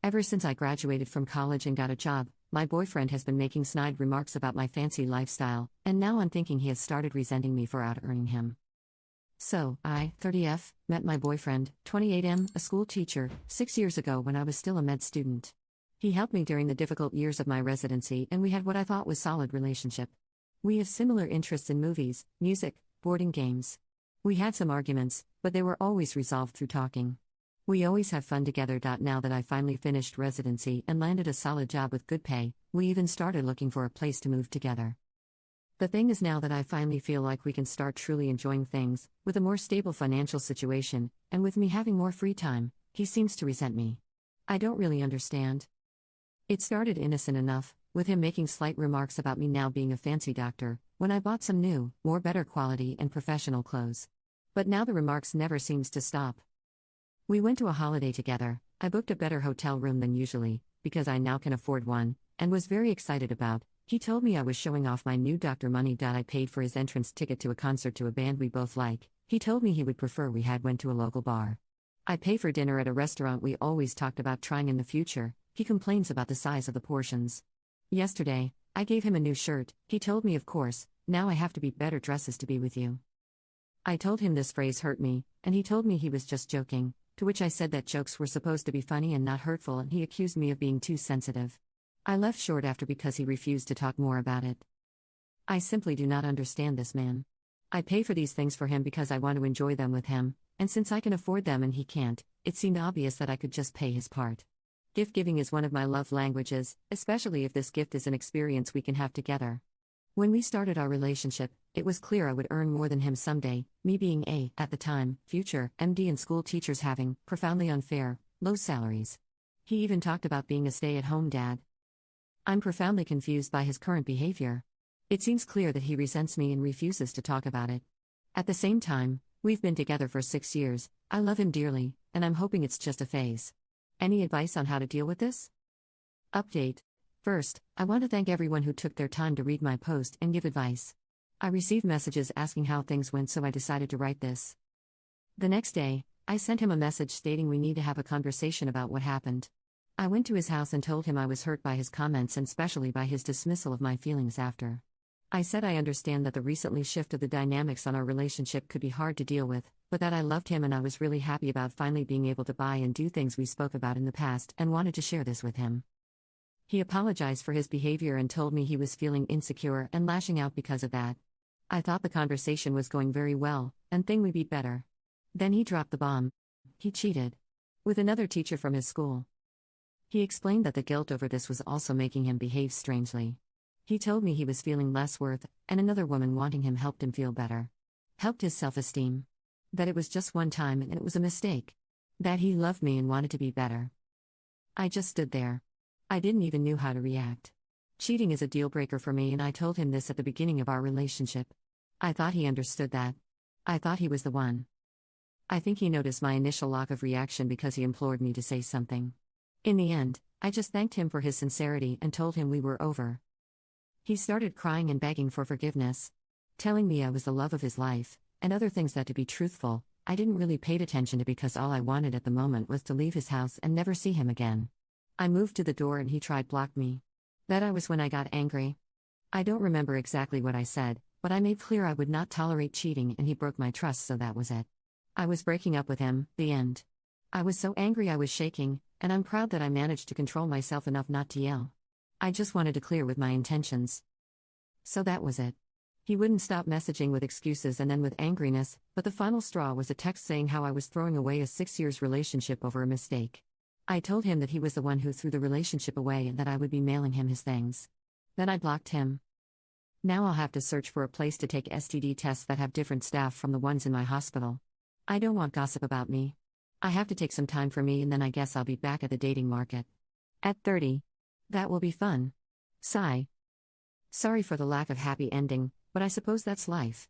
Ever since I graduated from college and got a job, my boyfriend has been making snide remarks about my fancy lifestyle, and now I'm thinking he has started resenting me for out-earning him. So, I, 30F, met my boyfriend, 28M, a school teacher, 6 years ago when I was still a med student. He helped me during the difficult years of my residency, and we had what I thought was solid relationship. We have similar interests in movies, music, boarding games. We had some arguments, but they were always resolved through talking. We always have fun together. Now that I finally finished residency and landed a solid job with good pay, we even started looking for a place to move together. The thing is, now that I finally feel like we can start truly enjoying things, with a more stable financial situation, and with me having more free time, he seems to resent me. I don't really understand. It started innocent enough, with him making slight remarks about me now being a fancy doctor, when I bought some new, more better quality and professional clothes. But now the remarks never seems to stop. We went to a holiday together. I booked a better hotel room than usually, because I now can afford one, and was very excited about. He told me I was showing off my new doctor money. I paid for his entrance ticket to a concert to a band we both like. He told me he would prefer we had went to a local bar. I pay for dinner at a restaurant we always talked about trying in the future. He complains about the size of the portions. Yesterday, I gave him a new shirt. He told me, of course, now I have to be better dresses to be with you. I told him this phrase hurt me, and he told me he was just joking. To which I said that jokes were supposed to be funny and not hurtful, and he accused me of being too sensitive. I left short after because he refused to talk more about it. I simply do not understand this man. I pay for these things for him because I want to enjoy them with him, and since I can afford them and he can't, it seemed obvious that I could just pay his part. Gift giving is one of my love languages, especially if this gift is an experience we can have together. When we started our relationship, it was clear I would earn more than him someday, me being a, at the time, future MD and school teachers having profoundly unfair, low salaries. He even talked about being a stay-at-home dad. I'm profoundly confused by his current behavior. It seems clear that he resents me and refuses to talk about it. At the same time, we've been together for 6 years, I love him dearly, and I'm hoping it's just a phase. Any advice on how to deal with this? Update. First, I want to thank everyone who took their time to read my post and give advice. I received messages asking how things went, so I decided to write this. The next day, I sent him a message stating we need to have a conversation about what happened. I went to his house and told him I was hurt by his comments and especially by his dismissal of my feelings after. I said I understand that the recently shift of the dynamics on our relationship could be hard to deal with, but that I loved him and I was really happy about finally being able to buy and do things we spoke about in the past and wanted to share this with him. He apologized for his behavior and told me he was feeling insecure and lashing out because of that. I thought the conversation was going very well, and thing would be better. Then he dropped the bomb. He cheated. With another teacher from his school. He explained that the guilt over this was also making him behave strangely. He told me he was feeling less worth, and another woman wanting him helped him feel better. Helped his self-esteem. That it was just one time and it was a mistake. That he loved me and wanted to be better. I just stood there. I didn't even know how to react. Cheating is a deal breaker for me, and I told him this at the beginning of our relationship. I thought he understood that. I thought he was the one. I think he noticed my initial lack of reaction because he implored me to say something. In the end, I just thanked him for his sincerity and told him we were over. He started crying and begging for forgiveness, telling me I was the love of his life, and other things that, to be truthful, I didn't really pay attention to because all I wanted at the moment was to leave his house and never see him again. I moved to the door and he tried to block me. That was when I got angry. I don't remember exactly what I said, but I made clear I would not tolerate cheating and he broke my trust, so that was it. I was breaking up with him, the end. I was so angry I was shaking, and I'm proud that I managed to control myself enough not to yell. I just wanted to clear with my intentions. So that was it. He wouldn't stop messaging with excuses and then with angriness, but the final straw was a text saying how I was throwing away a 6 years relationship over a mistake. I told him that he was the one who threw the relationship away and that I would be mailing him his things. Then I blocked him. Now I'll have to search for a place to take STD tests that have different staff from the ones in my hospital. I don't want gossip about me. I have to take some time for me, and then I guess I'll be back at the dating market. At 30. That will be fun. Sigh. Sorry for the lack of happy ending, but I suppose that's life.